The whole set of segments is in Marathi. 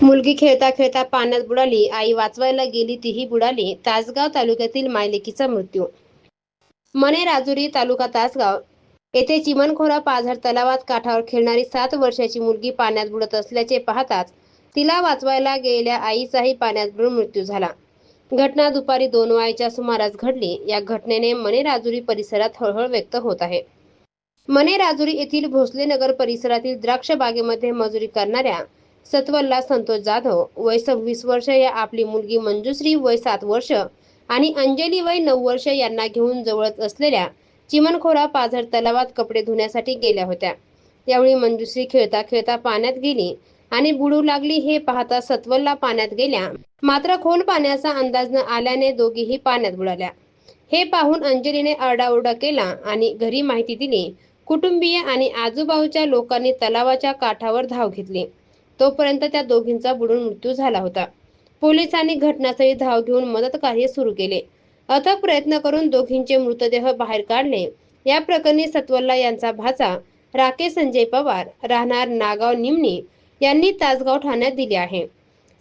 मुलगी खेळता खेळता पाण्यात बुडाली, आई वाचवायला गेली तीही बुडाली. तासगाव तालुक्यातील मायलेकीचा मृत्यू. मणे राजुरी तालुका तासगाव येथे चिमणखोरा पाझर तलावात काठावर खेळणारी 7 वर्षाची मुलगी पाण्यात बुडत असल्याचे पाहताच तिला वाचवायला गेलेल्या आईचाही पाण्यात बुडून मृत्यू झाला. घटना दुपारी 2 वाजेच्या सुमारास घडली. या घटनेने मणे राजुरी परिसरात हळहळ व्यक्त होत आहे. मणे राजुरी येथील भोसलेनगर परिसरातील द्राक्ष बागेमध्ये मजुरी करणाऱ्या सत्वल्ला संतोष जाधव वय 26 वर्ष या आपली मुलगी मंजुश्री वय 7 वर्ष आणि अंजली वय 9 वर्ष यांना घेऊन जवळच असलेल्या चिमणखोरा पाझर तलावात कपडे धुण्यासाठी गेल्या होत्या. यावेळी मंजुश्री खेळता खेळता पाण्यात गेली आणि बुडू लागली. हे पाहता सत्वल्ला पाण्यात गेल्या, मात्र खोल पाण्याचा अंदाज न आल्याने दोघीही पाण्यात बुडाल्या. हे पाहून अंजलीने आरडाओरडा केला आणि घरी माहिती दिली. कुटुंबीय आणि आजूबाजूच्या लोकांनी तलावाच्या काठावर धाव घेतली. तोपर्यंत त्या दोघींचा बुडून मृत्यू झाला होता. पोलिसांनी घटनास्थळी धाव घेऊन मदत कार्य सुरू केले. अथक प्रयत्न करून दोघींचे मृतदेह बाहेर काढले. या प्रकरणी सत्वल्ला यांचा भाचा राकेश संजय पवार राहणार नागाव निमणी यांनी तासगाव ठाण्यात दिले आहे.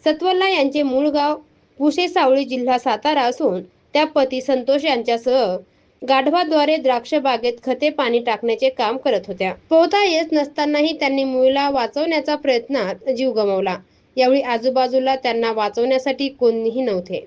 सत्वल्ला यांचे मूळ गाव पुशेसावळी जिल्हा सातारा असून त्या पती संतोष यांच्यासह गाढवाद्वारे द्राक्ष बागेत खते पाणी टाकण्याचे काम करत होत्या. पोहता येत नसतानाही त्यांनी मुलीला वाचवण्याच्या प्रयत्नात जीव गमावला. यावेळी आजूबाजूला त्यांना वाचवण्यासाठी कोणीही नव्हते.